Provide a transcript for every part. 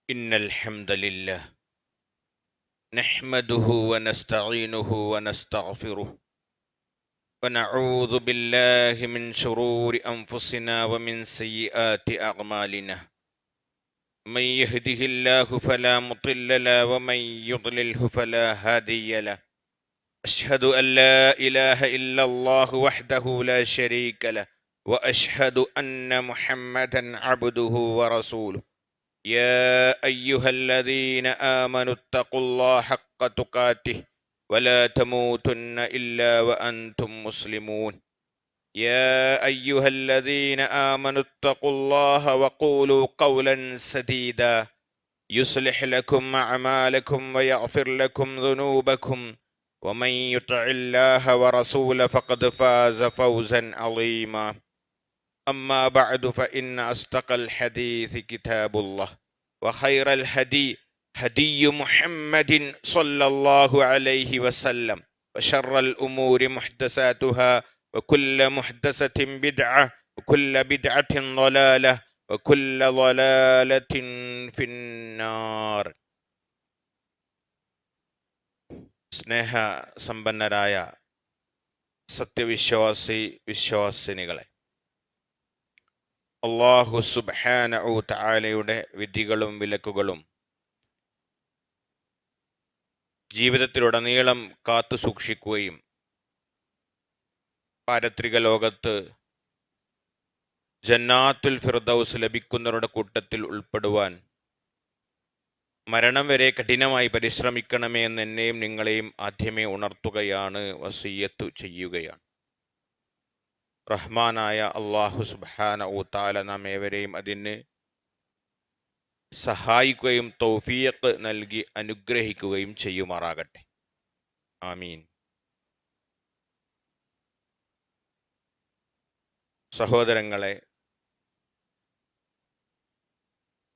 إن الحمد لله نحمده ونستعينه ونستغفره ونعوذ بالله من شرور أنفسنا ومن سيئات أعمالنا. من يهده الله فلا مضل له ومن يضلله فلا هادي له. أشهد أن لا إله إلا الله وحده لا شريك له وأشهد أن محمدا عبده ورسوله. يا أيها الذين آمنوا اتقوا الله حق تقاته ولا تموتن إلا وأنتم مسلمون. يا أيها الذين آمنوا اتقوا الله وقولوا قولا سديدا يصلح لكم أعمالكم ويغفر لكم ذنوبكم ومن يطع الله ورسوله فقد فاز فوزا عظيما. أما بعد فإن أصدق الحديث كتاب الله وخير الهدي هدي محمد صلى الله عليه وسلم وشر الأمور محدثاتها وكل محدثة بدعة وكل بدعة ضلالة وكل ضلالة في النار. സ്നേഹ സമ്പന്നരായ വിശ്വാസിനികളെ, അല്ലാഹു സുബ്ഹാനഹു തആലയുടെ വിധികളും വിലക്കുകളും ജീവിതത്തിലുടനീളം കാത്തു സൂക്ഷിക്കുകയും പാരത്രിക ലോകത്ത് ജന്നാത്തുൽ ഫിർദൗസ് ലഭിക്കുന്നവരുടെ കൂട്ടത്തിൽ ഉൾപ്പെടുവാൻ മരണം വരെ കഠിനമായി പരിശ്രമിക്കണമേ എന്ന് എന്നെയും നിങ്ങളെയും ആദ്യമേ ഉണർത്തുകയാണ്, വസിയ്യത്ത് ചെയ്യുകയാണ്. റഹ്മാനായ അല്ലാഹു സുബ്ഹാനഹു തആല നാം ഏവരെയും അതിന് സഹായിക്കുകയും തൗഫീഖ് നൽകി അനുഗ്രഹിക്കുകയും ചെയ്യുമാറാകട്ടെ. ആമീൻ. സഹോദരങ്ങളെ,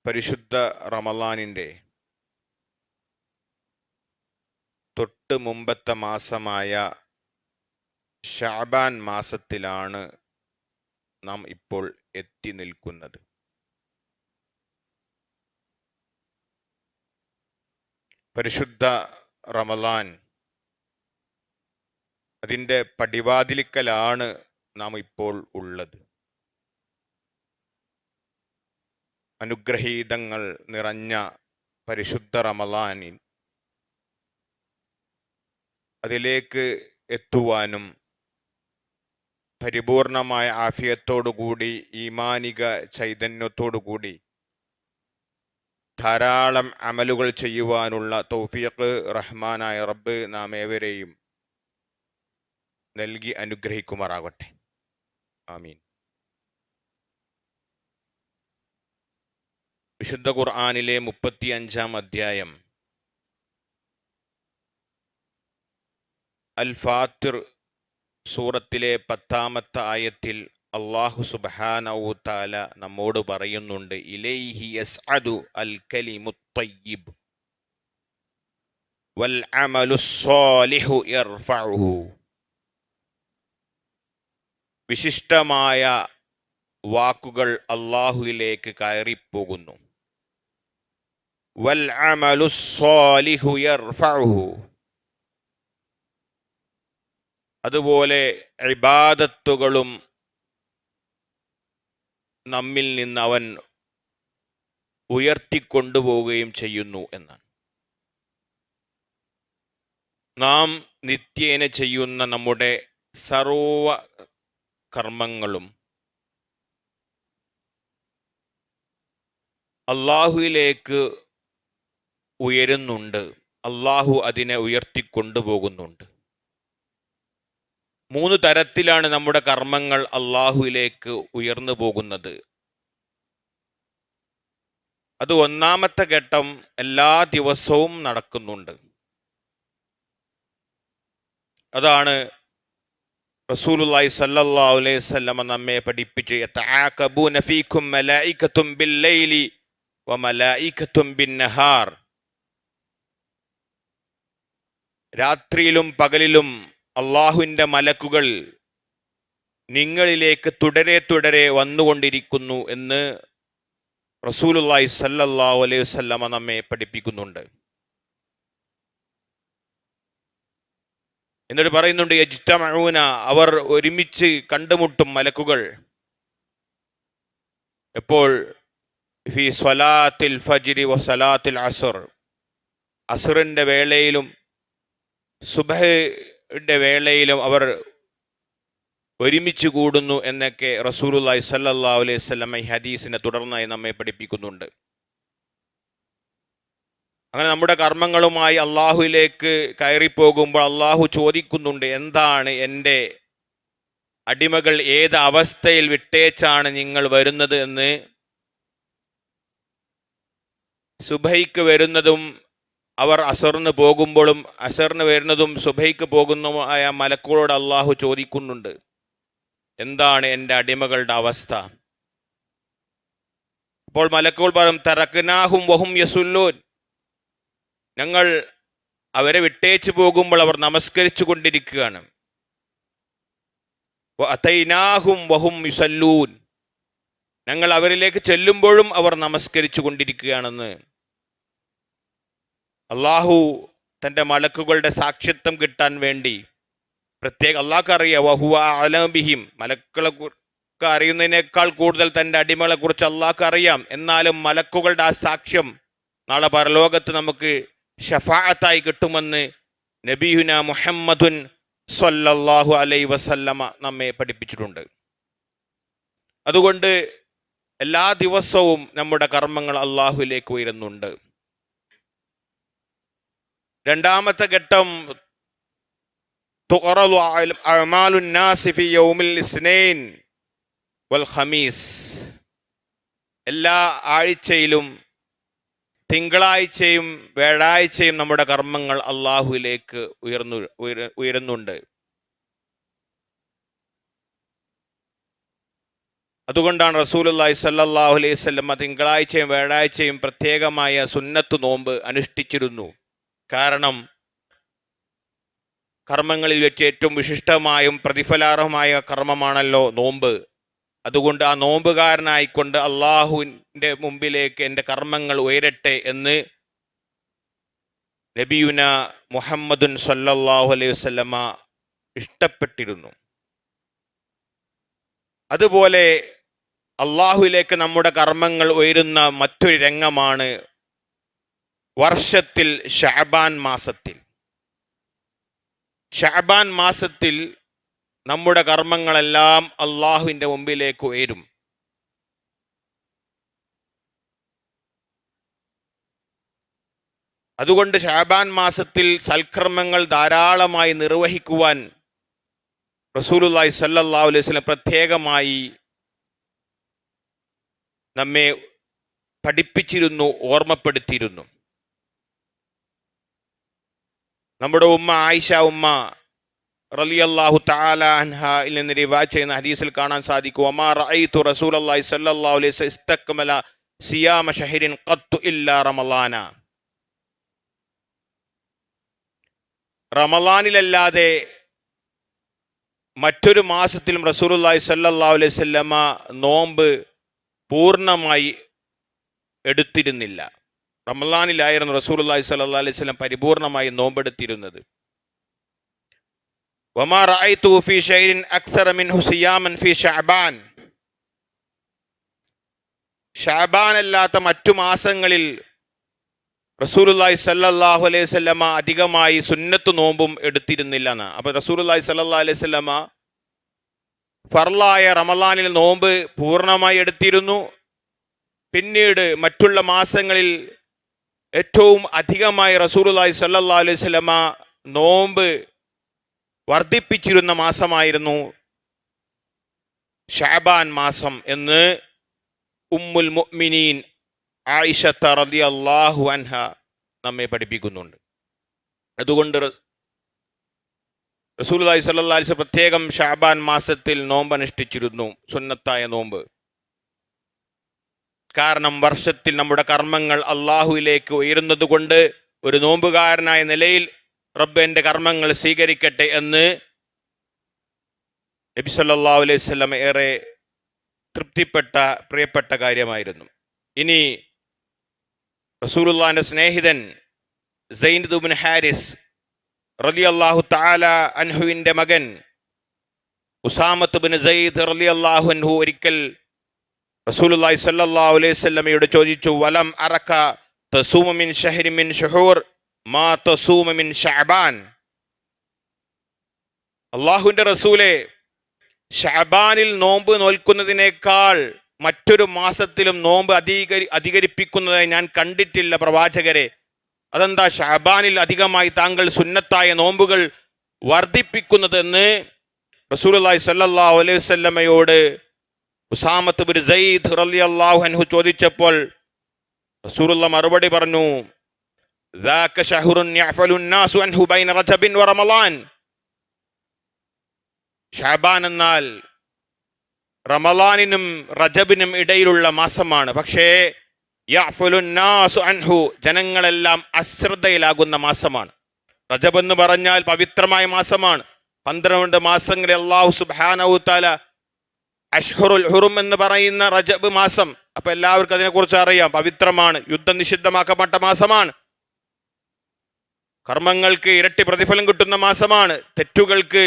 പരിശുദ്ധ റമളാനിൻ്റെ തൊട്ട് മുമ്പത്തെ മാസമായ ശഅബാൻ മാസത്തിലാണ് നാം ഇപ്പോൾ എത്തി നിൽക്കുന്നത്. പരിശുദ്ധ റമളാൻ അതിൻ്റെ പടിവാതിലിക്കലാണ് നാം ഇപ്പോൾ ഉള്ളത്. അനുഗ്രഹീതങ്ങൾ നിറഞ്ഞ പരിശുദ്ധ റമളാനിൽ അതിലേക്ക് എത്തുവാനും പരിപൂർണമായ ആഫിയത്തോടുകൂടി ഈമാനിക ചൈതന്യത്തോടുകൂടി ധാരാളം അമലുകൾ ചെയ്യുവാനുള്ള തൗഫീഖ് റഹ്മാനായ റബ്ബ് നാം ഏവരെയും നൽകി അനുഗ്രഹിക്കുമാറാകട്ടെ. ആമീൻ. വിശുദ്ധ ഖുർആനിലെ 35-ാം അധ്യായം അൽ ഫാത്തിർ സൂറത്തിലെ 10-ാമത്തെ ആയത്തിൽ അല്ലാഹു സുബ്ഹാനഹു തആല നമ്മോട് പറയുന്നുണ്ട്, ഇലൈഹി യസ്അദു അൽ കലിമുത് തയ്യിബ് വൽ അമലുസ് സ്വാലിഹു യർഫഉഹു. വിശിഷ്ടമായ വാക്കുകൾ അല്ലാഹുവിലേക്ക് കയറിപ്പോകുന്നു. വൽ അമലുസ് സ്വാലിഹു യർഫഉഹു. അതുപോലെ ഇബാദത്തുകളും നമ്മിൽ നിന്ന് അവൻ ഉയർത്തിക്കൊണ്ടുപോവുകയും ചെയ്യുന്നു എന്നാണ്. നാം നിത്യേന ചെയ്യുന്ന നമ്മുടെ സർവ കർമ്മങ്ങളും അല്ലാഹുവിലേക്ക് ഉയരുന്നുണ്ട്. അല്ലാഹു അതിനെ ഉയർത്തിക്കൊണ്ടുപോകുന്നുണ്ട്. 3 തരത്തിലാണ് നമ്മുടെ കർമ്മങ്ങൾ അല്ലാഹുവിലേക്ക് ഉയർന്നു പോകുന്നത്. അത് ഒന്നാമത്തെ ഘട്ടം എല്ലാ ദിവസവും നടക്കുന്നുണ്ട്. അതാണ് റസൂലുള്ളാഹി സ്വല്ലല്ലാഹു അലൈഹി വസല്ലം നമ്മെ പഠിപ്പിച്ചു, യതആഖബൂന ഫീകും മലായികത്തും ബില്ലൈലി വമലായികത്തും ബിന്നഹാർ. രാത്രിയിലും പകലിലും അള്ളാഹുവിൻ്റെ മലക്കുകൾ നിങ്ങളിലേക്ക് തുടരെ തുടരെ വന്നുകൊണ്ടിരിക്കുന്നു എന്ന് റസൂലുള്ളാഹി സ്വല്ലല്ലാഹു അലൈഹി വസല്ലമ നമ്മെ പഠിപ്പിക്കുന്നുണ്ട്. എന്നിട്ട് പറയുന്നുണ്ട്, യജ്തമഊന, അവർ ഒരുമിച്ച് കണ്ടുമുട്ടും മലക്കുകൾ. എപ്പോൾ? ഫി സ്വലാത്തിൽ ഫജ്രി വ സ്വലാത്തിൽ അസ്ർ, അസ്റിന്റെ വേളയിലും സുബ്ഹിന്റെ വേളയിലും അവർ ഒരുമിച്ച് കൂടുന്നു എന്നൊക്കെ റസൂലുള്ളാഹി സ്വല്ലല്ലാഹു അലൈഹി വസല്ലം ഈ ഹദീസിനെ തുടർന്നായി നമ്മെ പഠിപ്പിക്കുന്നുണ്ട്. അങ്ങനെ നമ്മുടെ കർമ്മങ്ങളുമായി അള്ളാഹുവിലേക്ക് കയറിപ്പോകുമ്പോൾ അള്ളാഹു ചോദിക്കുന്നുണ്ട്, എന്താണ് എൻ്റെ അടിമകൾ ഏത് അവസ്ഥയിൽ വിട്ടേച്ചാണ് നിങ്ങൾ വരുന്നത് എന്ന്. സുബൈക്ക് വരുന്നതും അവർ അസറിന് പോകുമ്പോഴും അസറിന് വരുന്നതും സുബൈക്ക് പോകുന്നതുമായ മലക്കുകളോട് അള്ളാഹു ചോദിക്കുന്നുണ്ട്, എന്താണ് എൻ്റെ അടിമകളുടെ അവസ്ഥ? അപ്പോൾ മലക്കുകൾ പറയും, തറക്നാഹും വഹും യസുല്ലൂൻ, ഞങ്ങൾ അവരെ വിട്ടേച്ചു പോകുമ്പോൾ അവർ നമസ്കരിച്ചു കൊണ്ടിരിക്കുകയാണ്. വഅതൈനാഹും വഹും യുസല്ലൂൻ, ഞങ്ങൾ അവരിലേക്ക് ചെല്ലുമ്പോഴും അവർ നമസ്കരിച്ചു കൊണ്ടിരിക്കുകയാണെന്ന്. അള്ളാഹു തൻ്റെ മലക്കുകളുടെ സാക്ഷ്യത്വം കിട്ടാൻ വേണ്ടി പ്രത്യേകം അള്ളാഹ്ക്ക് അറിയാം, വഹുവ അഅലമു ബിഹിം, മലക്കുകളെ അറിയുന്നതിനേക്കാൾ കൂടുതൽ തൻ്റെ അടിമകളെ കുറിച്ച് അള്ളാഹ്ക്ക് അറിയാം. എന്നാലും മലക്കുകളുടെ ആ സാക്ഷ്യം നാളെ പരലോകത്ത് നമുക്ക് ഷഫാഅത്തായി കിട്ടുമെന്ന് നബിയുന മുഹമ്മദുൻ സ്വല്ലല്ലാഹു അലൈഹി വസല്ലമ നമ്മെ പഠിപ്പിച്ചിട്ടുണ്ട്. അതുകൊണ്ട് എല്ലാ ദിവസവും നമ്മുടെ കർമ്മങ്ങൾ അള്ളാഹുവിലേക്ക് ഉയരുന്നുണ്ട്. രണ്ടാമത്തെ ഘട്ടം, തുഖറദു അഅ്മാലുൻ നാസി ഫി യൗമിൽ ഇസ്നൈൻ വൽ ഖമീസ്, എല്ലാ ആഴ്ചയിലും തിങ്കളാഴ്ചയും വ്യാഴാഴ്ചയും നമ്മുടെ കർമ്മങ്ങൾ അള്ളാഹുവിലേക്ക് ഉയരുന്നുണ്ട്. അതുകൊണ്ടാണ് റസൂലുള്ളാഹി സ്വല്ലല്ലാഹു അലൈഹി വസല്ലം തിങ്കളാഴ്ചയും വ്യാഴാഴ്ചയും പ്രത്യേകമായ സുന്നത്ത് നോമ്പ് അനുഷ്ഠിച്ചിരുന്നു. കാരണം കർമ്മങ്ങളിൽ വെച്ച് ഏറ്റവും വിശിഷ്ടമായും പ്രതിഫലാർഹമായ കർമ്മമാണല്ലോ നോമ്പ്. അതുകൊണ്ട് ആ നോമ്പുകാരനായിക്കൊണ്ട് അള്ളാഹുവിൻ്റെ മുമ്പിലേക്ക് എൻ്റെ കർമ്മങ്ങൾ ഉയരട്ടെ എന്ന് നബിയുന മുഹമ്മദുൻ സ്വല്ലല്ലാഹു അലൈഹി വസല്ലമ ഇഷ്ടപ്പെട്ടിരുന്നു. അതുപോലെ അള്ളാഹുവിലേക്ക് നമ്മുടെ കർമ്മങ്ങൾ ഉയരുന്ന മറ്റൊരു രംഗമാണ് വർഷത്തിൽ ശഅബാൻ മാസത്തിൽ. ശഅബാൻ മാസത്തിൽ നമ്മുടെ കർമ്മങ്ങളെല്ലാം അള്ളാഹുവിൻ്റെ മുമ്പിലേക്ക് ഉയരും. അതുകൊണ്ട് ശഅബാൻ മാസത്തിൽ സൽക്കർമ്മങ്ങൾ ധാരാളമായി നിർവഹിക്കുവാൻ റസൂലുള്ളാഹി സ്വല്ലല്ലാഹു അലൈഹി വസല്ലം പ്രത്യേകമായി നമ്മെ പഠിപ്പിച്ചിരുന്നു, ഓർമ്മപ്പെടുത്തിയിരുന്നു. നമ്മുടെ ഉമ്മ ആയിഷ ഉമ്മ റളിയല്ലാഹു തആല അൻഹയിൽ നിന്ന് റിവായത്ത് ചെയ്യുന്ന ഹദീസിൽ കാണാൻ സാധിക്കും, വമാ റഅയ്തു റസൂലല്ലാഹി സ്വല്ലല്ലാഹു അലൈഹി വസല്ലം ഇസ്തക്മല സിയാമ ശഹരിൻ ഖത്തു ഇല്ലാ റമളാന, റമളാനിലല്ലാതെ മറ്റൊരു മാസത്തിലും റസൂലുള്ളാഹി സ്വല്ലല്ലാഹു അലൈഹി വസല്ലമ നോമ്പ് പൂർണ്ണമായി എടുത്തിരുന്നില്ല. റമളാനിലായിരുന്നു റസൂലുള്ളാഹി സ്വല്ലല്ലാഹു അലൈഹി വസല്ലം പരിപൂർണമായി നോമ്പെടുത്തിരുന്നത്. വമാ റഅയ്തു ഫീ ശൈഇൻ അക്സറ മിൻഹു സിയാമൻ ഫീ ശഅബാൻ, ശഅബാൻ അല്ലാത്ത മറ്റു മാസങ്ങളിൽ റസൂലുള്ളാഹി സ്വല്ലല്ലാഹു അലൈഹി വസല്ലമ അധികമായി സുന്നത്ത് നോമ്പും എടുത്തിരുന്നില്ല എന്ന്. അപ്പോൾ റസൂലുള്ളാഹി സ്വല്ലല്ലാഹു അലൈഹി വസല്ലമ ഫർളായ റമളാനിൽ നോമ്പ് പൂർണ്ണമായി എടുത്തിരുന്നു. പിന്നീട് മറ്റുള്ള മാസങ്ങളിൽ ഏറ്റവും അധികമായി റസൂലുള്ളാഹി സ്വല്ലല്ലാഹു അലൈഹി വസല്ലമ നോമ്പ് വർദ്ധിപ്പിച്ചിരുന്ന മാസമായിരുന്നു ശഅബാൻ മാസം എന്ന് ഉമ്മുൽ മുഅ്മിനീൻ ആയിഷ റളിയല്ലാഹു അൻഹ നമ്മെ പഠിപ്പിക്കുന്നുണ്ട്. അതുകൊണ്ട് റസൂലുള്ളാഹി സ്വല്ലല്ലാഹു അലൈഹി വസല്ലം പ്രത്യേകം ശഅബാൻ മാസത്തിൽ നോമ്പ് അനുഷ്ഠിച്ചിരുന്നു, സുന്നത്തായ നോമ്പ്. കാരണം വർഷത്തിൽ നമ്മുടെ കർമ്മങ്ങൾ അള്ളാഹുവിലേക്ക് ഉയരുന്നത് കൊണ്ട് ഒരു നോമ്പുകാരനായ നിലയിൽ റബ്ബ് എൻ്റെ കർമ്മങ്ങൾ സ്വീകരിക്കട്ടെ എന്ന് നബി സല്ലല്ലാഹു അലൈഹി വസല്ലം ഏറെ തൃപ്തിപ്പെട്ട പ്രിയപ്പെട്ട കാര്യമായിരുന്നു. ഇനി റസൂലുള്ളാഹിന്റെ സ്നേഹിതൻ സൈനദ് ഇബ്നു ഹാരിസ് റളിയല്ലാഹു തആല അൻഹുവിന്റെ മകൻ ഉസാമത്ത് ഇബ്നു സയ്യിദ് റളിയല്ലാഹു അൻഹു ഒരിക്കൽ റസൂലുള്ളാഹി സ്വല്ലല്ലാഹു അലൈഹി വസല്ലമയോട് ചോദിച്ചു, വലം അറക തസൂമ മിൻ ശഹരി മിൻ ശുഹൂർ മാ തസൂമ മിൻ ശഅബാൻ. അള്ളാഹുവിന്റെ റസൂലെ, ശഅബാനിൽ നോമ്പ് നോൽക്കുന്നതിനേക്കാൾ മറ്റൊരു മാസത്തിലും നോമ്പ് അധികരിപ്പിക്കുന്നതായി ഞാൻ കണ്ടിട്ടില്ല പ്രവാചകരെ. അതെന്താ ശഅബാനിൽ അധികമായി താങ്കൾ സുന്നത്തായ നോമ്പുകൾ വർദ്ധിപ്പിക്കുന്നതെന്ന് റസൂലുള്ളാഹി സ്വല്ലല്ലാഹു അലൈഹി വസല്ലമയോട് ഉസാമത്ത് ഇബ്നു സയ്യിദ് റളിയല്ലാഹു അൻഹു ചോദിച്ചപ്പോൾ റസൂലുള്ളാഹി മറുപടി പറഞ്ഞു, ذاك شهر يعفل الناس عنه بين رجب ورمضان. ശഅബാൻ എന്നാൽ റമളാനിനും റജബിനും ഇടയിലുള്ള മാസമാണ്. പക്ഷേ യഅഫലുൻ നാസു അൻഹു, ജനങ്ങളെല്ലാം അശ്രദ്ധയിലാകുന്ന മാസമാണ്. റജബ് എന്ന് പറഞ്ഞാൽ പവിത്രമായ മാസമാണ്. 12 മാസങ്ങളിൽ അല്ലാഹു സുബ്ഹാനഹു തആല അഷ്ഹുറുൽ ഹുറും എന്ന് പറയുന്ന റജബ് മാസം, അപ്പൊ എല്ലാവർക്കും അതിനെക്കുറിച്ച് അറിയാം. പവിത്രമാണ്, യുദ്ധം നിഷിദ്ധമാക്കപ്പെട്ട മാസമാണ്, കർമ്മങ്ങൾക്ക് ഇരട്ടി പ്രതിഫലം കിട്ടുന്ന മാസമാണ്, തെറ്റുകൾക്ക്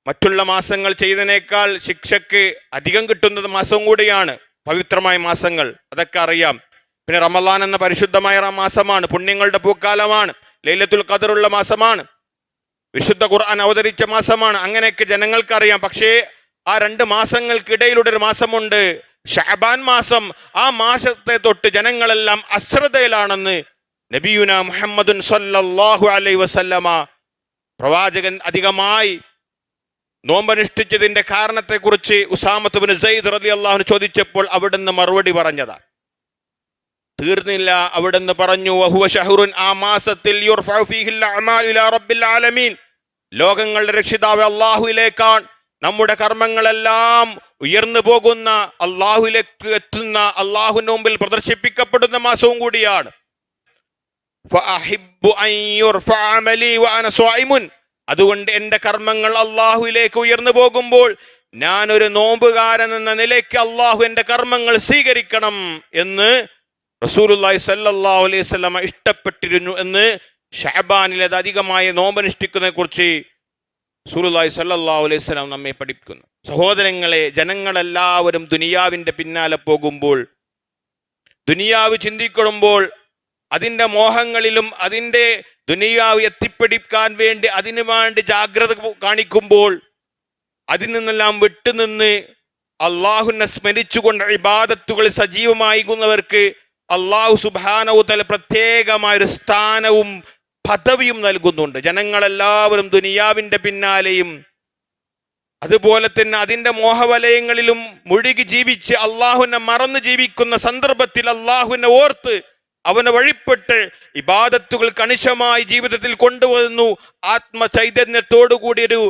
മറ്റുള്ള മാസങ്ങൾ ചെയ്തതിനേക്കാൾ ശിക്ഷക്ക് അധികം കിട്ടുന്നത് മാസവും കൂടിയാണ് പവിത്രമായ മാസങ്ങൾ. അതൊക്കെ അറിയാം. പിന്നെ റമളാൻ എന്ന പരിശുദ്ധമായ മാസമാണ്, പുണ്യങ്ങളുടെ പൂക്കാലമാണ്, ലൈലത്തുൽ ഖദറുള്ള മാസമാണ്, വിശുദ്ധ ഖുർആൻ അവതരിച്ച മാസമാണ്. അങ്ങനെയൊക്കെ ജനങ്ങൾക്കറിയാം. പക്ഷേ ആ 2 മാസങ്ങൾക്കിടയിലൂടെ ഒരു മാസമുണ്ട്, ശഅബാൻ മാസം. ആ മാസത്തെ തൊട്ട് ജനങ്ങളെല്ലാം അശ്രദ്ധയിലാണെന്ന് നബിയുന മുഹമ്മദുൻ സ്വല്ലല്ലാഹു അലൈഹി വസല്ലമ പ്രവാചകൻ അധികമായി നോമ്പനുഷ്ഠിച്ചതിന്റെ കാരണത്തെക്കുറിച്ച് ഉസാമത്ത് ഇബ്നു സയ്യിദ് റളിയല്ലാഹു അൻഹു ചോദിച്ചപ്പോൾ അവിടുന്ന് മറുപടി പറഞ്ഞതാ. തീർന്നില്ല, അവിടുന്ന് പറഞ്ഞു, വഹുവ ശഹ്റുൻ, ആ മാസത്തിൽ യുർഫഉ ഫീഹിൽ അഅമാലു ഇലാ റബ്ബിൽ ആലമീൻ, ലോകങ്ങളുടെ രക്ഷിതാവ് അല്ലാഹുവിലേക്കാണ് നമ്മുടെ കർമ്മങ്ങളെല്ലാം ഉയർന്നു പോകുന്ന, അല്ലാഹുവിലേക്ക് എത്തുന്ന, അല്ലാഹുവിന്റെ മുമ്പിൽ പ്രദർശിപ്പിക്കപ്പെടുന്ന മാസവും കൂടിയാണ്. ഫഅഹിബ്ബു അൻ യുർഫഅ അമലി വഅന സ്വായിമുൻ, അതുകൊണ്ട് എൻ്റെ കർമ്മങ്ങൾ അല്ലാഹുവിലേക്ക് ഉയർന്നു പോകുമ്പോൾ ഞാൻ ഒരു നോമ്പുകാരൻ എന്ന നിലയ്ക്ക് അല്ലാഹു എൻ്റെ കർമ്മങ്ങൾ സ്വീകരിക്കണം എന്ന് റസൂലുള്ളാഹി സ്വല്ലല്ലാഹു അലൈഹി വസല്ലമ ഇഷ്ടപ്പെട്ടിരുന്നു എന്ന് ശഅബാനിൽ അത് അധികമായി നോമ്പനുഷ്ഠിക്കുന്നതിനെ കുറിച്ച് റസൂലുള്ളാഹി സ്വല്ലല്ലാഹു അലൈഹി വസല്ലം നമ്മെ പഠിപ്പിക്കുന്നു. സഹോദരങ്ങളെ, ജനങ്ങളെല്ലാവരും ദുനിയാവിന്റെ പിന്നാലെ പോകുമ്പോൾ, ദുനിയാവ് ചിന്തിക്കുമ്പോൾ, അതിൻ്റെ മോഹങ്ങളിലും അതിൻ്റെ ദുനിയാവ് എത്തിപ്പിടിക്കാൻ വേണ്ടി അതിനു വേണ്ടി ജാഗ്രത കാണിക്കുമ്പോൾ, അതിൽ നിന്നെല്ലാം വിട്ടുനിന്ന് അള്ളാഹുവിനെ സ്മരിച്ചുകൊണ്ട് ഇബാദത്തുകൾ സജീവമാകുന്നവർക്ക് അള്ളാഹു സുബ്ഹാനഹു തആല പ്രത്യേകമായൊരു സ്ഥാനവും പദവിയും നൽകുന്നുണ്ട്. ജനങ്ങളെല്ലാവരും ദുനിയാവിന്റെ പിന്നാലെയും അതുപോലെ തന്നെ അതിൻ്റെ മോഹവലയങ്ങളിലും മുഴുകി ജീവിച്ച് അള്ളാഹുവിനെ മറന്നു ജീവിക്കുന്ന സന്ദർഭത്തിൽ അള്ളാഹുവിനെ ഓർത്ത് അവനെ വഴിപ്പെട്ട് ഇബാദത്തുകൾ കണിശമായി ജീവിതത്തിൽ കൊണ്ടുവന്നു ആത്മചൈതന്യത്തോടുകൂടിയൊരു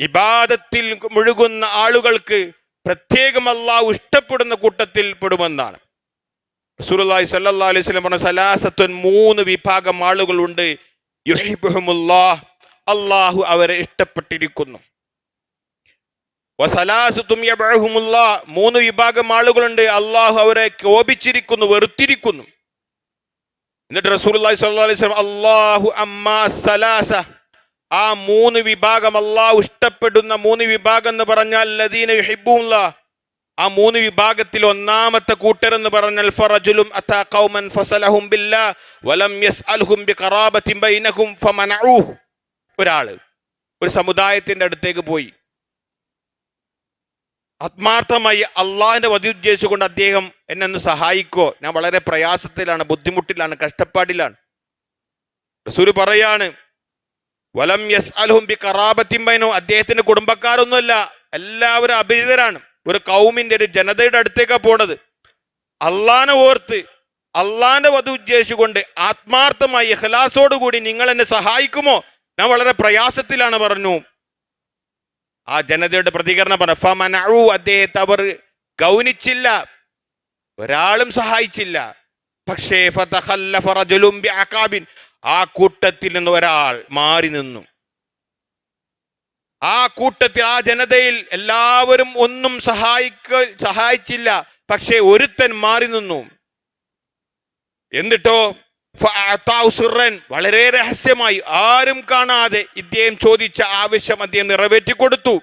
ഇബാദത്തിൽ മുഴുകുന്ന ആളുകൾക്ക് പ്രത്യേകം അള്ളാഹു ഇഷ്ടപ്പെടുന്ന കൂട്ടത്തിൽ പെടുമെന്നാണ് റസൂലുള്ളാഹി സ്വല്ലല്ലാഹു അലൈഹി വസല്ലം പറഞ്ഞ സലാസത്തുൻ, 3 വിഭാഗം ആളുകളുണ്ട്. യുഹിബ്ബുഹുമുല്ലാഹ്, അള്ളാഹു അവരെ ഇഷ്ടപ്പെട്ടിരിക്കുന്നു. വസലാസത്തും യബ്ഉഹുമുല്ലാഹ്, 3 വിഭാഗം ആളുകളുണ്ട്, അള്ളാഹു അവരെ കോപിച്ചിരിക്കുന്നു, വെറുത്തിരിക്കുന്നു. എന്നിട്ട് റസൂലുള്ളാഹി സ്വല്ലല്ലാഹു അലൈഹി വസല്ലം അല്ലാഹു അമ്മാ സലാസ, ആ 3 വിഭാഗം അള്ളാഹു ഇഷ്ടപ്പെടുന്ന 3 വിഭാഗം എന്ന് പറഞ്ഞാൽ ലദീന യുഹിബ്ബുല്ലാഹ്, ആ 3 വിഭാഗത്തിൽ ഒന്നാമത്തെ കൂട്ടർ എന്ന് പറഞ്ഞാൽ ഫറജുലും അതാ ഖൗമൻ ഫസലഹും ബില്ലാഹ് വലം യസ്അൽഹും ബിഖറാബത്തിൻ ബൈനഹും ഫമനഊഹു. ഒരാള് ഒരു സമുദായത്തിന്റെ അടുത്തേക്ക് പോയി, ആത്മാർത്ഥമായി അള്ളാഹിന്റെ വധി ഉദ്ദേശിച്ചുകൊണ്ട് അദ്ദേഹം എന്നെ ഒന്ന് സഹായിക്കോ, ഞാൻ വളരെ പ്രയാസത്തിലാണ്, ബുദ്ധിമുട്ടിലാണ്, കഷ്ടപ്പാടിലാണ്. റസൂൽ പറയാണ്, വലം യസ്അൽഹും ബിഖറാബത്തിൻ ബൈനഹും, അദ്ദേഹത്തിന്റെ കുടുംബക്കാരൊന്നുമല്ല, എല്ലാവരും അപരിചിതരാണ്. ഒരു കൗമിന്റെ, ഒരു ജനതയുടെ അടുത്തേക്കാണ് പോണത്. അള്ളാനെ ഓർത്ത് അള്ളാന്റെ വധു ഉദ്ദേശിച്ചുകൊണ്ട് ആത്മാർത്ഥമായി ഇഖ്ലാസോടുകൂടി നിങ്ങൾ എന്നെ സഹായിക്കുമോ, ഞാൻ വളരെ പ്രയാസത്തിലാണ് പറഞ്ഞു. ആ ജനതയുടെ പ്രതികരണം പറഞ്ഞു, ഫമനഉ, അദ്ദേഹത്തെ അവർ ഗൗനിച്ചില്ല, ഒരാളും സഹായിച്ചില്ല. പക്ഷേ ഫതഖല്ലഫ റജുലുൻ ബിഅഖാബിൻ, ആ കൂട്ടത്തിൽ നിന്ന് ഒരാൾ മാറി നിന്നു. ആ കൂട്ടത്തിൽ, ആ ജനതയിൽ എല്ലാവരും ഒന്നും സഹായിച്ചില്ല, പക്ഷേ ഒരുത്തൻ മാറി നിന്നു. എന്നിട്ടോ ഫഅഅതാഉ സിർറൻ, വളരെ രഹസ്യമായി ആരും കാണാതെ ഇദ്ദേഹം ചോദിച്ച ആവശ്യം അദ്ദേഹം നിറവേറ്റി കൊടുത്തു.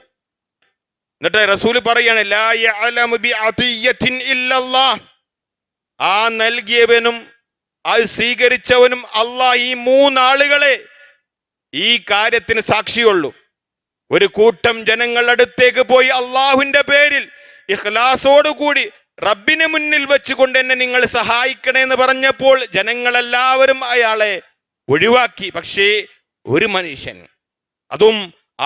എന്നിട്ട് റസൂൽ പറയാണ്, ലാ യഅലമു ബിഅതിയ്യത്തിൻ ഇല്ലല്ലാഹ്, ആ നൽകിയവനും അത് സ്വീകരിച്ചവനും അല്ലാഹ് ഈ മൂന്നാളുകളെ ഈ കാര്യത്തിന് സാക്ഷിയുള്ളൂ. ഒരു കൂട്ടം ജനങ്ങളുടെ അടുത്തേക്ക് പോയി അള്ളാഹുവിന്റെ പേരിൽ ഇഖ്ലാസോടുകൂടി റബ്ബിനെ മുന്നിൽ വെച്ചുകൊണ്ട് എന്നെ നിങ്ങൾ സഹായിക്കണേ എന്ന് പറഞ്ഞപ്പോൾ ജനങ്ങളെല്ലാവരും അയാളെ ഒഴിവാക്കി. പക്ഷേ ഒരു മനുഷ്യൻ, അതും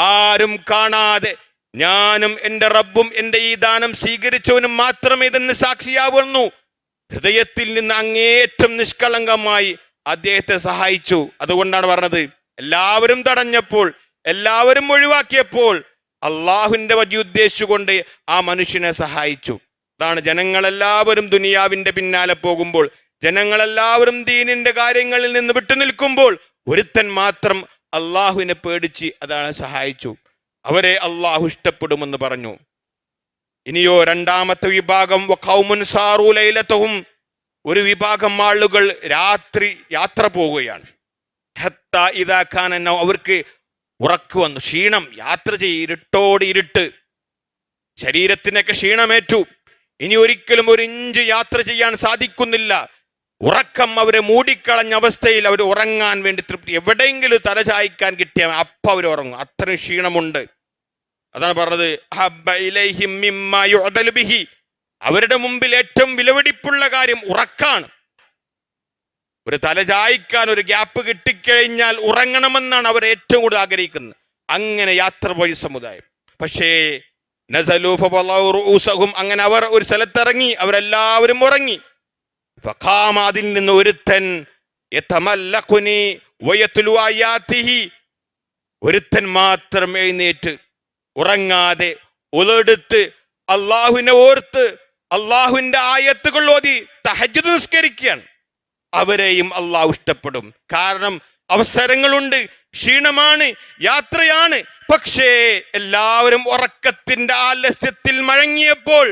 ആരും കാണാതെ, ഞാനും എൻ്റെ റബ്ബും എൻ്റെ ഈ ദാനം സ്വീകരിച്ചവനും മാത്രമേ ഇതെന്ന് സാക്ഷിയാവുന്നു, ഹൃദയത്തിൽ നിന്ന് അങ്ങേയറ്റം നിഷ്കളങ്കമായി അദ്ദേഹത്തെ സഹായിച്ചു. അതുകൊണ്ടാണ് പറഞ്ഞത്, എല്ലാവരും തടഞ്ഞപ്പോൾ, എല്ലാവരും ഒഴിവാക്കിയപ്പോൾ അള്ളാഹുവിന്റെ വജി ഉദ്ദേശിച്ചുകൊണ്ട് ആ മനുഷ്യനെ സഹായിച്ചു. അതാണ് ജനങ്ങളെല്ലാവരും ദുനിയാവിന്റെ പിന്നാലെ പോകുമ്പോൾ, ജനങ്ങളെല്ലാവരും ദീനിന്റെ കാര്യങ്ങളിൽ നിന്ന് വിട്ടുനിൽക്കുമ്പോൾ ഒരുത്തൻ മാത്രം അള്ളാഹുവിനെ പേടിച്ച് അതാണ് സഹായിച്ചു. അവരെ അള്ളാഹു ഇഷ്ടപ്പെടുമെന്ന് പറഞ്ഞു. ഇനിയോ രണ്ടാമത്തെ വിഭാഗം, വഖൗമുൻ സാറൂ ലൈലതഹും, ഒരു വിഭാഗം ആളുകൾ രാത്രി യാത്ര പോവുകയാണ്. ഹത്താ ഇദാ കാന, അവർക്ക് ഉറക്ക് വന്നു, ക്ഷീണം, യാത്ര ചെയ്ത് ഇരുട്ടോട് ഇരുട്ട്, ശരീരത്തിനൊക്കെ ക്ഷീണമേറ്റു. ഇനി ഒരിക്കലും ഒരു ഇഞ്ച് യാത്ര ചെയ്യാൻ സാധിക്കുന്നില്ല. ഉറക്കം അവരെ മൂടിക്കളഞ്ഞ അവസ്ഥയിൽ അവർ ഉറങ്ങാൻ വേണ്ടി തൃപ്തി, എവിടെയെങ്കിലും തലചായ്ക്കാൻ കിട്ടിയ അപ്പം അവർ ഉറങ്ങും, അത്രയും ക്ഷീണമുണ്ട്. അതാണ് പറഞ്ഞത്, അവരുടെ മുമ്പിൽ ഏറ്റവും വിലപിടിപ്പുള്ള കാര്യം ഉറക്കാണ്. ഒരു തലചായ്ക്കാൻ ഒരു ഗ്യാപ്പ് കിട്ടിക്കഴിഞ്ഞാൽ ഉറങ്ങണമെന്നാണ് അവർ ഏറ്റവും കൂടുതൽ ആഗ്രഹിക്കുന്നത്. അങ്ങനെ യാത്ര പോയ സമുദായം. പക്ഷേ നസലൂ ഫവളഉ റൂസഹും, അങ്ങനെ അവർ ഒരു സ്ഥലത്തിറങ്ങി, അവരെല്ലാവരും ഉറങ്ങി. ഫഖാമ, അതിൽ നിന്ന് ഒരുത്തൻ, യതമല്ലഖുനി വയത്ലു ആയാതിഹി, ഒരുത്തൻ മാത്രം എഴുന്നേറ്റ് ഉറങ്ങാതെ ഉളെടുത്ത് അള്ളാഹുവിനെ ഓർത്ത് അള്ളാഹുവിന്റെ ആയത്തുകൾ ഓതി തഹജ്ജുദ് നിസ്കരിക്കുകയാണ്. അവരെയും അള്ളാഹു ഇഷ്ടപ്പെടും. കാരണം അവസരങ്ങളുണ്ട്, ക്ഷീണമാണ്, യാത്രയാണ്. പക്ഷേ എല്ലാവരും ഉറക്കത്തിന്റെ ആലസ്യത്തിൽ മഴങ്ങിയപ്പോൾ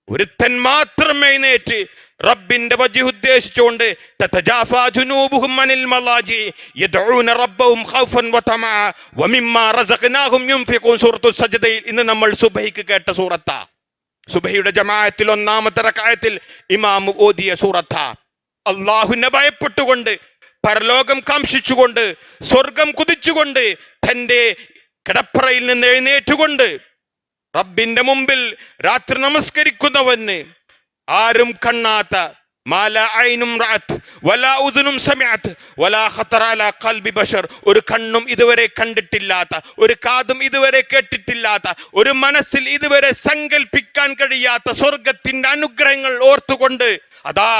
ഒരുത്തൻ മാത്രം എഴുന്നേറ്റ് റബ്ബിന്റെ വജ്ഹ് ഉദ്ദേശിച്ചുകൊണ്ട് തതജാഫാ ജുനൂബുഹും അനിൽ മലാജി യദഊന റബ്ബഹും ഖൗഫൻ വതമഅ വമിമ്മാ റസഖ്നാഹും യുൻഫിഖൂൻ, സൂറത്തു സജ്ദയിൽ ഇന്ന് നമ്മൾ സുബഹിക്ക് കേട്ട സൂറത്താ. സുബഹിയുടെ ജമാഅത്തിൽ ഒന്നാമത്തെ റക്അത്തിൽ ഇമാം ഓതിയ സൂറത്താ. അള്ളാഹുവിനെ ഭയപ്പെട്ടുകൊണ്ട്, പരലോകം കാംക്ഷിച്ചുകൊണ്ട്, സ്വർഗം കുതിച്ചുകൊണ്ട്, തന്റെ കിടപ്പറയിൽ നിന്ന് എഴുന്നേറ്റുകൊണ്ട് റബ്ബിന്റെ മുമ്പിൽ രാത്രി നമസ്കരിക്കുന്നവന് ആരും കണ്ണാത്ത, മാല ഐനും റഅത് വലാ ഉദുനും സമഅത് വലാ ഖതറ അലാ ഖൽബി ബശർ, ഒരു കണ്ണും ഇതുവരെ കണ്ടിട്ടില്ലാത്ത, ഒരു കാതും ഇതുവരെ കേട്ടിട്ടില്ലാത്ത, ഒരു മനസ്സിൽ ഇതുവരെ സങ്കല്പിക്കാൻ കഴിയാത്ത സ്വർഗത്തിന്റെ അനുഗ്രഹങ്ങൾ ഓർത്തുകൊണ്ട്, അതാ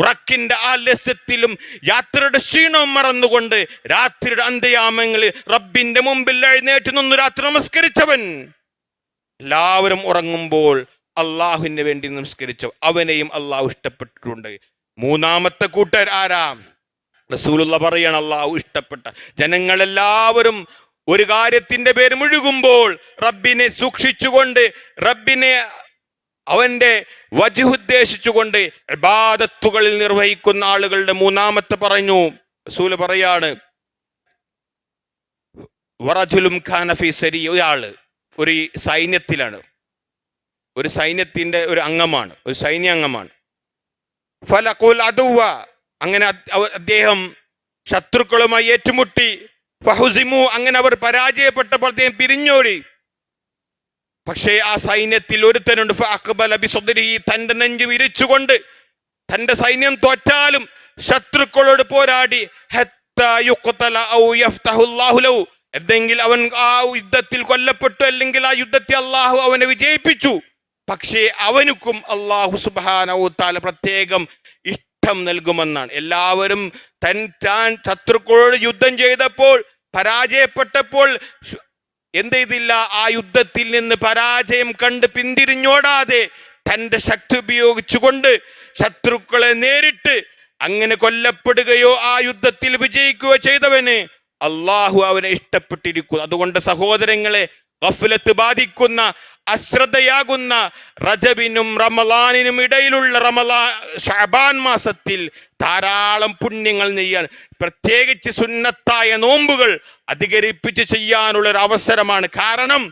ഉറക്കിന്റെ ആലസ്യത്തിലും യാത്രയുടെ ക്ഷീണവും മറന്നുകൊണ്ട് രാത്രിയുടെ അന്ത്യയാമങ്ങളിൽ റബ്ബിന്റെ മുമ്പിൽ എഴുന്നേറ്റ് നിന്ന് രാത്രി നമസ്കരിച്ചവൻ, എല്ലാവരും ഉറങ്ങുമ്പോൾ അള്ളാഹുവിന് വേണ്ടി നമസ്കരിച്ചു, അവനെയും അള്ളാഹു ഇഷ്ടപ്പെട്ടിട്ടുണ്ട്. മൂന്നാമത്തെ കൂട്ടർ ആരാ? റസൂലുള്ള പറയാണ്, അള്ളാഹു ഇഷ്ടപ്പെട്ട ജനങ്ങളെല്ലാവരും ഒരു കാര്യത്തിന്റെ പേര് മുഴുകുമ്പോൾ റബ്ബിനെ സൂക്ഷിച്ചുകൊണ്ട്, റബ്ബിനെ അവന്റെ വജ്ഹ് ഉദ്ദേശിച്ചുകൊണ്ട് ഇബാദത്തുകളിൽ നിർവഹിക്കുന്ന ആളുകളുടെ മൂന്നാമത്തെ പറഞ്ഞു. റസൂല് പറയാണ്, വറജുലും ഖാന ഫീ സരി, ഒരാള് ഒരു സൈന്യത്തിലാണ്, ഒരു സൈന്യത്തിന്റെ ഒരു അംഗമാണ്, ഒരു സൈന്യ അംഗമാണ്. ഫലഖുൽ അദുവ, അങ്ങനെ അദ്ദേഹം ശത്രുക്കളുമായി ഏറ്റുമുട്ടി. ഫഹുസിമു, അങ്ങനെ അവർ പരാജയപ്പെട്ടപ്പോൾ അദ്ദേഹം പിരിഞ്ഞോടി. പക്ഷേ ആ സൈന്യത്തിൽ ഒരുത്തനുണ്ട്, ഫഅഖ്ബല ബിസദ്രിഹി, തന്റെ നെഞ്ച് വിരിച്ചുകൊണ്ട്, തന്റെ സൈന്യം തോറ്റാലും ശത്രുക്കളോട് പോരാടി, ഹത്താ യുഖ്തല ഔ യഫ്തഹുല്ലാഹു ലഹു, എന്തെങ്കിൽ അവൻ ആ യുദ്ധത്തിൽ കൊല്ലപ്പെട്ടു, അല്ലെങ്കിൽ ആ യുദ്ധത്തിൽ അള്ളാഹു അവനെ വിജയിപ്പിച്ചു. പക്ഷേ അവനുക്കും അള്ളാഹു സുബ്ഹാനഹു തആല പ്രത്യേകം ഇഷ്ടം നൽകുമെന്നാണ്. എല്ലാവരും താൻ ശത്രുക്കളോട് യുദ്ധം ചെയ്തപ്പോൾ പരാജയപ്പെട്ടപ്പോൾ എന്ത് ചെയ്തില്ല, ആ യുദ്ധത്തിൽ നിന്ന് പരാജയം കണ്ട് പിന്തിരിഞ്ഞോടാതെ തന്റെ ശക്തി ഉപയോഗിച്ചുകൊണ്ട് ശത്രുക്കളെ നേരിട്ട് അങ്ങനെ കൊല്ലപ്പെടുകയോ ആ യുദ്ധത്തിൽ വിജയിക്കുകയോ ചെയ്തവന് അള്ളാഹു അവനെ ഇഷ്ടപ്പെട്ടിരിക്കുന്നു. അതുകൊണ്ട് സഹോദരങ്ങളെ, ഗഫ്ലത്ത് ബാധിക്കുന്ന അശ്രദ്ധയാകുന്ന റജബിനും റമളാനിനും ഇടയിലുള്ള ശഅബാൻ മാസത്തിൽ ധാരാളം പുണ്യങ്ങൾ ചെയ്യാൻ, പ്രത്യേകിച്ച് സുന്നത്തായ നോമ്പുകൾ അധികരിപ്പിച്ച് ചെയ്യാനുള്ള ഒരു അവസരമാണ്. കാരണം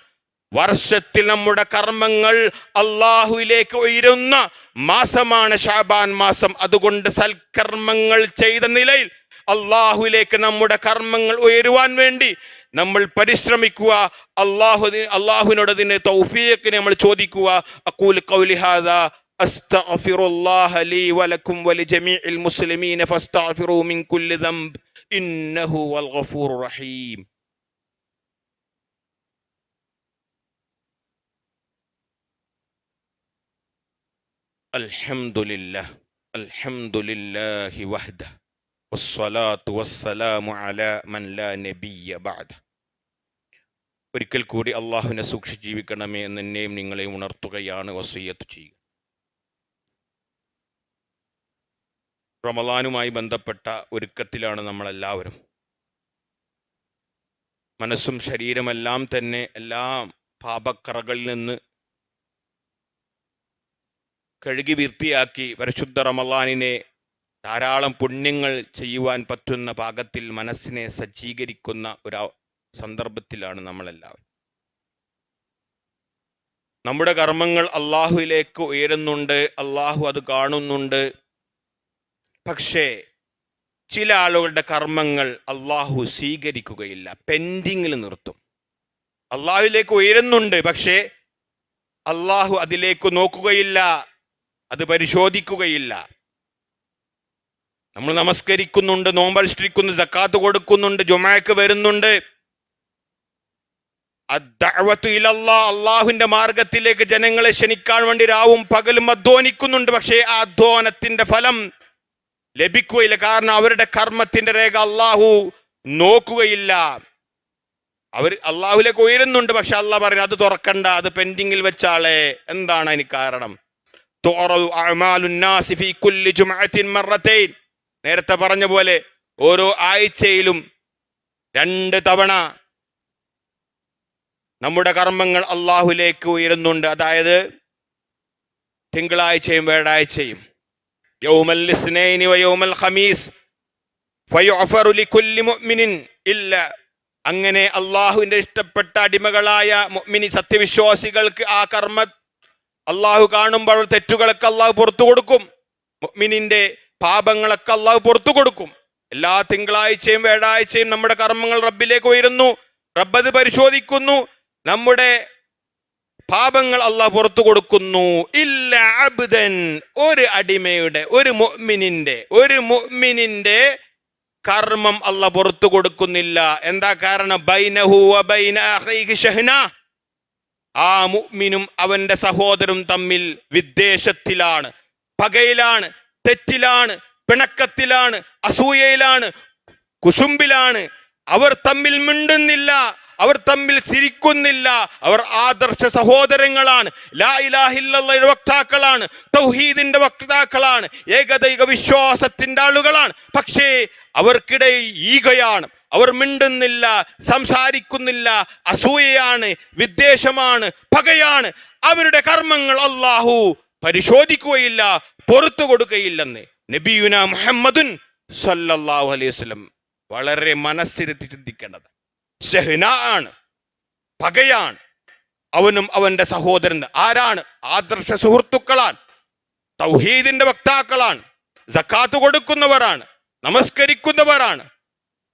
വർഷത്തിൽ നമ്മുടെ കർമ്മങ്ങൾ അള്ളാഹുവിലേക്ക് ഉയരുന്ന മാസമാണ് ശഅബാൻ മാസം. അതുകൊണ്ട് സൽക്കർമ്മങ്ങൾ ചെയ്ത നിലയിൽ അള്ളാഹുവിലേക്ക് നമ്മുടെ കർമ്മങ്ങൾ ഉയരുവാൻ വേണ്ടി നമ്മൾ പരിശ്രമിക്കുക. അള്ളാഹുവിനോട് അതിന് തൗഫീഖിനെ നമ്മൾ ചോദിക്കുക. അഖൂലു ഖൗലി ഹാദാ അസ്തഗ്ഫിറുല്ലാഹ ലീ വലക്കും വലിജമീഇൽ മുസ്ലിമീന ഫസ്തഗ്ഫിറൂ മിൻ കുല്ലി ദംബ് ഇന്നഹു വൽ ഗഫൂറുർ റഹീം. അൽഹംദുലില്ലാഹി വഹ്ദഹു വസ്സലാത്തു വസ്സലാമു അലാ മൻ ലാ നബിയ്യ ബഅദഹു. ഒരിക്കൽ കൂടി അള്ളാഹുവിനെ സൂക്ഷിച്ച് ജീവിക്കണമേ എന്ന് എന്നെയും നിങ്ങളെയും ഉണർത്തുകയാണ്, വസിയ്യത്ത് ചെയ്യുക. റമളാനുമായി ബന്ധപ്പെട്ട ഒരുക്കത്തിലാണ് നമ്മളെല്ലാവരും. മനസ്സും ശരീരമെല്ലാം തന്നെ എല്ലാ പാപക്കറകളിൽ നിന്ന് കഴുകി വൃത്തിയാക്കി പരിശുദ്ധ റമളാനിനെ ധാരാളം പുണ്യങ്ങൾ ചെയ്യുവാൻ പറ്റുന്ന പാകത്തിൽ മനസ്സിനെ സജ്ജീകരിക്കുന്ന ഒരു സന്ദർഭത്തിലാണ് നമ്മളെല്ലാവരും. നമ്മുടെ കർമ്മങ്ങൾ അള്ളാഹുവിലേക്ക് ഉയരുന്നുണ്ട്, അള്ളാഹു അത് കാണുന്നുണ്ട്. പക്ഷേ ചില ആളുകളുടെ കർമ്മങ്ങൾ അള്ളാഹു സ്വീകരിക്കുകയില്ല, പെൻഡിങ്ങിൽ നിർത്തും. അള്ളാഹുവിലേക്ക് ഉയരുന്നുണ്ട്, പക്ഷേ അള്ളാഹു അതിലേക്ക് നോക്കുകയില്ല, അത് പരിശോധിക്കുകയില്ല. നമ്മൾ നമസ്കരിക്കുന്നുണ്ട്, നോമ്പനുഷ്ഠിക്കുന്നു, സക്കാത്ത് കൊടുക്കുന്നുണ്ട്, ജുമഅക്ക് വരുന്നുണ്ട്. അദ്ദഅവതു ഇലല്ലാഹ്, അള്ളാഹുവിന്റെ മാർഗത്തിലേക്ക് ജനങ്ങളെ ക്ഷണിക്കാൻ വേണ്ടി രാവും പകലും അധ്വാനിക്കുന്നുണ്ട്. പക്ഷേ ആ അധ്വാനത്തിന്റെ ഫലം ലഭിക്കുകയില്ല. കാരണം അവരുടെ കർമ്മത്തിന്റെ രേഖ അള്ളാഹു നോക്കുകയില്ല. അവർ അള്ളാഹുലേക്ക് ഉയരുന്നുണ്ട്, പക്ഷെ അള്ളാഹ് പറയുന്നത് അത് തുറക്കണ്ട, അത് പെൻഡിങ്ങിൽ വെച്ചാളെ. എന്താണ് അതിന് കാരണം? നേരത്തെ പറഞ്ഞ പോലെ ഓരോ ആഴ്ചയിലും 2 തവണ നമ്മുടെ കർമ്മങ്ങൾ അള്ളാഹുലേക്ക് ഉയരുന്നുണ്ട്. അതായത് തിങ്കളാഴ്ചയും വ്യാഴാഴ്ചയും. യൗമൽ ഇസ്നൈനി വ യൗമൽ ഖമീസ് ഫയുഅഫറു ലികുല്ലി മുഅ്മിനിൻ ഇല്ല. അങ്ങനെ അള്ളാഹുവിന്റെ ഇഷ്ടപ്പെട്ട അടിമകളായ മുഅ്മിനി സത്യവിശ്വാസികൾക്ക് ആ കർമ്മ അള്ളാഹു കാണുമ്പോൾ തെറ്റുകളൊക്കെ അള്ളാഹു പുറത്തു കൊടുക്കും, മുഅ്മിനിന്റെ പാപങ്ങളൊക്കെ അള്ളാഹു പുറത്തു കൊടുക്കും. എല്ലാ തിങ്കളാഴ്ചയും വ്യാഴാഴ്ചയും നമ്മുടെ കർമ്മങ്ങൾ റബ്ബിലേക്ക് ഉയരുന്നു, റബ്ബ് അത് പരിശോധിക്കുന്നു, നമ്മുടെ പാപങ്ങൾ അള്ളാഹ് പുറത്തു കൊടുക്കുന്നു. ഇല്ല അബ്ദൻ, ഒരു അടിമയുടെ, ഒരു മുഅ്മിനിന്റെ കർമ്മം അള്ളാഹ് പുറത്തു കൊടുക്കുന്നില്ല. എന്താ കാരണം? ബൈനഹു വ ബൈന അഖീഹി ശഹ്ന, ആ മുഅ്മിനും അവന്റെ സഹോദരനും തമ്മിൽ വിദ്വേഷത്തിലാണ്, പകയിലാണ്, തെറ്റിലാണ്, പിണക്കത്തിലാണ്, അസൂയയിലാണ്, കുശുമ്പിലാണ്. അവർ തമ്മിൽ മിണ്ടുന്നില്ല, അവർ തമ്മിൽ ചിരിക്കുന്നില്ല. അവർ ആദർശ സഹോദരങ്ങളാണ്, ലാ ഇലാഹ ഇല്ലല്ലാഹയുടെ വക്താക്കളാണ്, തൗഹീദിന്റെ വക്താക്കളാണ്, ഏകദൈവ വിശ്വാസത്തിന്റെ ആളുകളാണ്. പക്ഷേ അവർക്കിടയിൽ ഈഗയാണ്, അവർ മിണ്ടുന്നില്ല, സംസാരിക്കുന്നില്ല, അസൂയയാണ്, വിദ്വേഷമാണ്, പകയാണ്. അവരുടെ കർമ്മങ്ങൾ അള്ളാഹു പരിശോധിക്കുകയില്ല, പുറത്തു കൊടുക്കുകയില്ലെന്ന് നബിയുന മുഹമ്മദുൻ സല്ലല്ലാഹു അലൈഹി വസല്ലം വളരെ മനസ്സിരുത്തി ചിന്തിക്കേണ്ടത്. ഷഹ്ന ആണ്, പകയാണ്. അവനും അവന്റെ സഹോദരൻ ആരാണ്? ആദർശ സുഹൃത്തുക്കളാണ്, തൗഹീദിന്റെ വക്താക്കളാണ്, സക്കാത്ത് കൊടുക്കുന്നവരാണ്, നമസ്കരിക്കുന്നവരാണ്,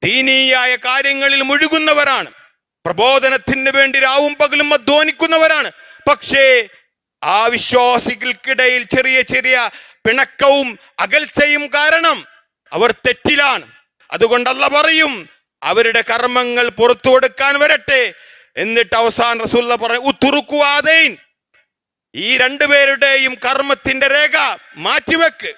ദീനീയായ കാര്യങ്ങളിൽ മുഴുകുന്നവരാണ്, പ്രബോധനത്തിന് വേണ്ടി രാവും പകലും അധ്വാനിക്കുന്നവരാണ്. പക്ഷേ ആ വിശ്വാസികൾക്കിടയിൽ ചെറിയ ചെറിയ പിണക്കവും അകൽച്ചയും കാരണം അവർ തെറ്റിലാണ്. അതുകൊണ്ട് അല്ലാഹ് പറയും അവരുടെ കർമ്മങ്ങൾ പുറത്തു കൊടുക്കാൻ വരട്ടെ. എന്നിട്ട് അവസാനം റസൂലുള്ളാഹി പറയും ഉത്തുറുക്കുവാദൈൻ, ഈ 2 പേരുടെയും കർമ്മത്തിന്റെ രേഖ മാറ്റിവെക്ക്.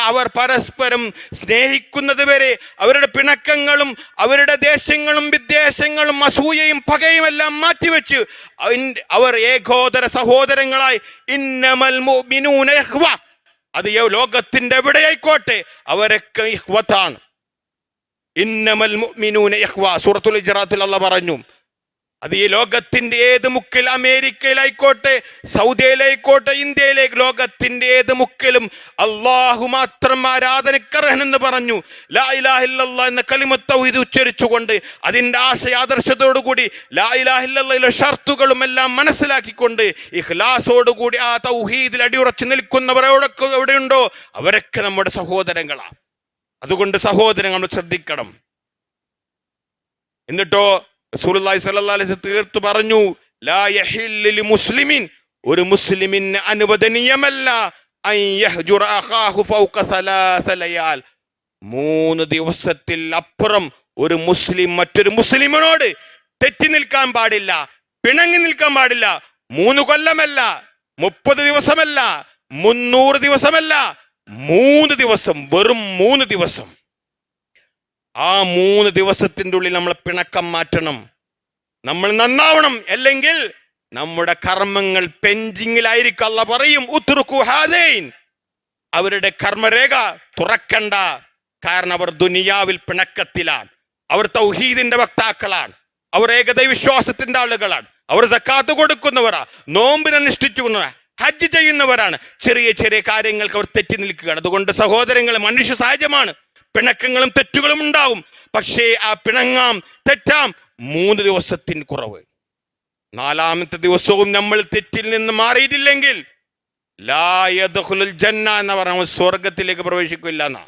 അവർ പരസ്പരം സ്നേഹിക്കുന്നത് വരെ അവരുടെ പിണക്കങ്ങളും അവരുടെ ദേഷ്യങ്ങളും വിദ്വേഷങ്ങളും അസൂയയും പകയും എല്ലാം മാറ്റിവെച്ച് അവർ ഏകോദര സഹോദരങ്ങളായി ഇന്നമൽ മുഅ്മിനൂന ഇഖ്വ, അത് ലോകത്തിന്റെ എവിടെയായിക്കോട്ടെ അവരൊക്കെ ഇഖ്വത്താണ്. ഇന്നമൽ മുഅ്മിനൂന ഇഖ്വ, സൂറത്തുൽ ഇജ്റാത്തിൽ അല്ലാഹ് പറഞ്ഞു അത് ഈ ലോകത്തിന്റെ ഏത് മുക്കിൽ, അമേരിക്കയിലായിക്കോട്ടെ, സൗദിയിലായിക്കോട്ടെ, ഇന്ത്യയിലേക്ക്, ലോകത്തിന്റെ ഏത് മുക്കിലും അള്ളാഹു മാത്രം ആരാധനക്കർഹനെന്ന് പറഞ്ഞു ലാ ഇലാഹ ഇല്ലല്ലാഹ് എന്ന കലിമത്ത് തൗഹീദ് ഉച്ചരിച്ചുകൊണ്ട് അതിന്റെ ആശയാദർശത്തോടുകൂടി ലാ ഇലാഹ ഇല്ലല്ലാഹിലെ ഷർത്തുകളും എല്ലാം മനസ്സിലാക്കിക്കൊണ്ട് ഇഖ്ലാസോടുകൂടി ആ തൗഹീദിൽ അടിയുറച്ചു നിൽക്കുന്നവർ എവിടെയുണ്ടോ അവരൊക്കെ നമ്മുടെ സഹോദരങ്ങളാണ്. അതുകൊണ്ട് സഹോദരങ്ങൾ നമ്മൾ ശ്രദ്ധിക്കണം. എന്നിട്ടോ റസൂലുള്ളാഹി സ്വല്ലല്ലാഹു അലൈഹി വസല്ലം തീർത്തു പറഞ്ഞു, ലാ യഹില്ലു ലിമുസ്ലിമിൻ, ഒരു മുസ്ലിമിന് അനുവദനീയമല്ല അൻ യഹ്ജുറ അഖാഹു ഫൗക സലാസ ലയാൽ, 3 ദിവസത്തിൽ അപ്പുറം ഒരു മുസ്ലിം മറ്റൊരു മുസ്ലിമിനോട് തെറ്റി നിൽക്കാൻ പാടില്ല, പിണങ്ങി നിൽക്കാൻ പാടില്ല. 3 കൊല്ലമല്ല, 30 ദിവസമല്ല, 300 ദിവസമല്ല, 3 ദിവസം, വെറും 3 ദിവസം. ആ 3 ദിവസത്തിൻ്റെ ഉള്ളിൽ നമ്മൾ പിണക്കം മാറ്റണം, നമ്മൾ നന്നാവണം. അല്ലെങ്കിൽ നമ്മുടെ കർമ്മങ്ങൾ പെൻഡിങ്ങിലായിരിക്കും. അല്ലാഹ് പറയും ഉത്റുകു ഹാദൈൻ, അവരുടെ കർമ്മരേഖ തുറക്കണ്ട. കാരണം അവർ ദുനിയാവിൽ പിണക്കത്തിലാണ്, അവർ തൗഹീദിന്റെ വക്താക്കളാണ്, അവർ ഏകദൈവ വിശ്വാസത്തിന്റെ ആളുകളാണ്, അവർ സക്കാത്ത് കൊടുക്കുന്നവരാ, നോമ്പിനനുഷ്ഠിച്ചുകൊണ്ടവരാ, ഹജ്ജ് ചെയ്യുന്നവരാണ്. ചെറിയ ചെറിയ കാര്യങ്ങൾക്ക് അവർ തെറ്റി നിൽക്കുകയാണ്. അതുകൊണ്ട് സഹോദരങ്ങൾ, മനുഷ്യ സഹജമാണ്, പിണക്കങ്ങളും തെറ്റുകളും ഉണ്ടാവും. പക്ഷേ ആ പിണങ്ങാം, തെറ്റാം, 3 ദിവസത്തിന് കുറവ്. 4ാമത്തെ ദിവസവും നമ്മൾ തെറ്റിൽ നിന്ന് മാറിയിട്ടില്ലെങ്കിൽ ലാ യദ്ഖുലുൽ ജന്ന എന്ന് പറഞ്ഞാൽ സ്വർഗത്തിലേക്ക് പ്രവേശിക്കില്ല എന്നാ,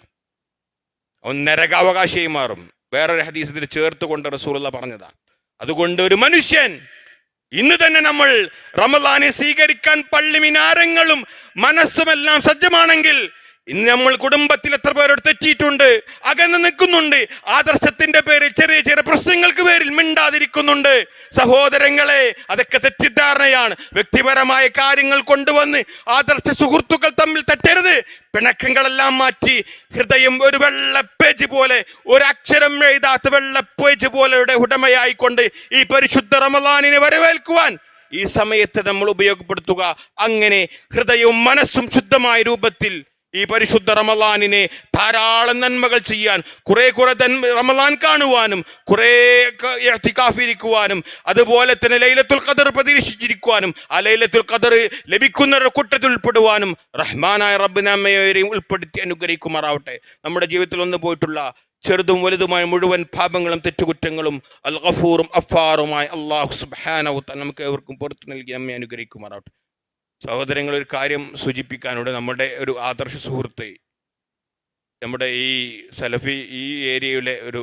അവൻ നരകാവകാശിയായി മാറും. വേറൊരു ഹദീസിൽ ചേർത്തുകൊണ്ട് റസൂലുള്ളാഹി പറഞ്ഞതാണ്. അതുകൊണ്ട് ഒരു മനുഷ്യൻ ഇന്ന് തന്നെ നമ്മൾ റമളാനെ സ്വീകരിക്കാൻ പള്ളി മിനാരങ്ങളും മനസ്സുമെല്ലാം സജ്ജമാണെങ്കിൽ, ഇന്ന് നമ്മൾ കുടുംബത്തിൽ എത്ര പേരോട് തെറ്റിയിട്ടുണ്ട്, അകന്ന് നിൽക്കുന്നുണ്ട്, ആദർശത്തിന്റെ പേരിൽ ചെറിയ ചെറിയ പ്രശ്നങ്ങൾക്ക് പേരിൽ മിണ്ടാതിരിക്കുന്നുണ്ട്. സഹോദരങ്ങളെ, അതൊക്കെ തെറ്റിദ്ധാരണയാണ്. വ്യക്തിപരമായ കാര്യങ്ങൾ കൊണ്ടുവന്ന് ആദർശ സുഹൃത്തുക്കൾ തമ്മിൽ തെറ്റരുത്. പിണക്കങ്ങളെല്ലാം മാറ്റി ഹൃദയം ഒരു വെള്ള പേജ് പോലെ, ഒരു അക്ഷരം എഴുതാത്ത വെള്ള പേജ് പോലെ ഉടമയായിക്കൊണ്ട് ഈ പരിശുദ്ധ റമളാനിനെ വരവേൽക്കുവാൻ ഈ സമയത്ത് നമ്മൾ ഉപയോഗപ്പെടുത്തുക. അങ്ങനെ ഹൃദയവും മനസ്സും ശുദ്ധമായ രൂപത്തിൽ ഈ പരിശുദ്ധ റമളാനിനെ ധാരാളം നന്മകൾ ചെയ്യാൻ, കുറെ റമളാൻ കാണുവാനും, കുറെ ഇഅ്തികാഫിരിക്കുവാനും, അതുപോലെ തന്നെ ലൈലത്തുൽ ഖദർ പ്രതീക്ഷിച്ചിരിക്കുവാനും, ആ ലൈലത്തുൽ ഖദർ ലഭിക്കുന്നവരുടെ കൂട്ടത്തിൽ ഉൾപ്പെടുവാനും റഹ്മാനായ റബ്ബ് നമ്മയെയും ഉൾപ്പെടുത്തി അനുഗ്രഹിക്കുമാറാവട്ടെ. നമ്മുടെ ജീവിതത്തിൽ വന്നു പോയിട്ടുള്ള ചെറുതും വലുതുമായ മുഴുവൻ പാപങ്ങളും തെറ്റുകുറ്റങ്ങളും അൽ ഗഫൂറും അഫാറുമായ അല്ലാഹു സുബ്ഹാനഹു വ തആല നമുക്ക് ഏവർക്കും പുറത്തു നൽകി നമ്മെ അനുഗ്രഹിക്കുമാറാവട്ടെ. സഹോദരങ്ങൾ, ഒരു കാര്യം സൂചിപ്പിക്കാനുണ്ട്. നമ്മുടെ ഒരു ആദർശ സുഹൃത്ത്, നമ്മുടെ ഈ സലഫി ഈ ഏരിയയിലെ ഒരു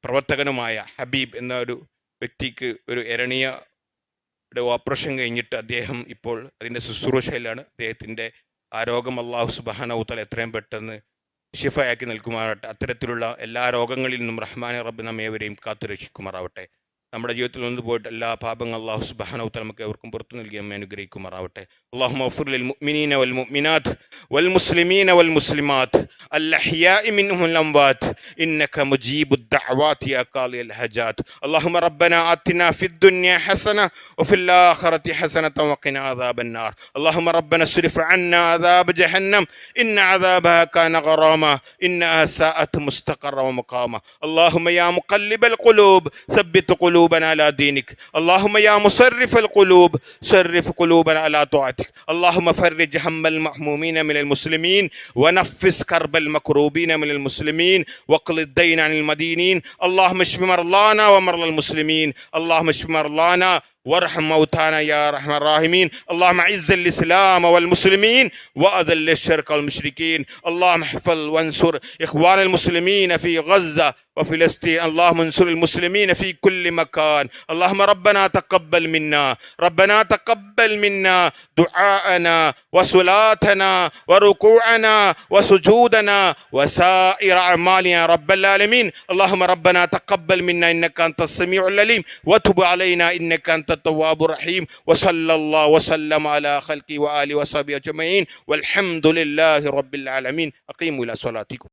പ്രവർത്തകനുമായ ഹബീബ് എന്ന ഒരു വ്യക്തിക്ക് ഒരു എരണിയുടെ ഓപ്പറേഷൻ കഴിഞ്ഞിട്ട് അദ്ദേഹം ഇപ്പോൾ അതിൻ്റെ ശുശ്രൂഷയിലാണ്. അദ്ദേഹത്തിൻ്റെ ആ രോഗം അല്ലാഹു സുബ്ഹാനഹു വ തആല എത്രയും പെട്ടെന്ന് ശിഫയാക്കി നൽകുമാറാവട്ടെ. അത്തരത്തിലുള്ള എല്ലാ രോഗങ്ങളിൽ നിന്നും റഹ്മാൻ റബ്ബ് നമ്മേവരെയും കാത്തുരക്ഷിക്കുമാറാവട്ടെ. നമ്മുടെ ജീവിതത്തിൽ നിന്ന് പോയിട്ട് എല്ലാ പാപങ്ങളും അല്ലാഹു സുബ്ഹാനഹു വ തആല നമുക്ക് ഏവർക്കും പുറത്തു നൽകി നമ്മെ അനുഗ്രഹിക്കുമാറാവട്ടെ. അല്ലാഹുമ്മ ഗ്ഫിർ ലിൽ മുഅ്മിനീന വൽ മുഅ്മിനാത്ത് വൽ മുസ്ലിമീന വൽ മുസ്ലിമാത്ത് അൽ അഹ്യാഇ മിൻഹും വൽ അംവാത്ത് ഇന്നക മുജീബുദ് ദഅവാതി യാ ഖാദിയൽ ഹജാത്ത്. അല്ലാഹുമ്മ റബ്ബനാ ആതിനാ ഫിദ് ദുനിയ ഹസന വഫിൽ ആഖിറതി ഹസനത വഖിനാ അദാബൻ നാർ. അല്ലാഹുമ്മ റബ്ബനാ സ്രിഫ് അന്നാ അദാബ ജഹന്നം ഇന്ന അദാബഹാ കാന ഗറാമ ഇന്നഹാ സാഅത് മുസ്തഖറ വമുഖാമ. അല്ലാഹുമ്മ യാ മുഖല്ലിബൽ ഖുലൂബ് സബ്ബിത് ഖുലൂബ على دينك. اللهم يا مصرف القلوب صرف قلوبنا على طاعتك. اللهم فرج هم المهمومين من المسلمين ونفس كرب المكروبين من المسلمين واقض الدين عن المدينين. اللهم اشف مرضانا ومرضى المسلمين. اللهم اشف مرضانا وارحم موتانا يا ارحم الراحمين. اللهم اعز الاسلام والمسلمين واذل الشرك والمشركين. اللهم احفظ وانصر اخوان المسلمين في غزة وفلسطين. اللهم انصر المسلمين في كل مكان. اللهم ربنا تقبل منا، ربنا تقبل منا دعاءنا وصلاتنا وركوعنا وسجودنا وسائر اعمالنا رب العالمين. اللهم ربنا تقبل منا انك انت السميع العليم وتب علينا انك انت التواب الرحيم. وصلى الله وسلم على خلقه وآله وصحبه أجمعين والحمد لله رب العالمين. أقيموا إلى صلاتكم.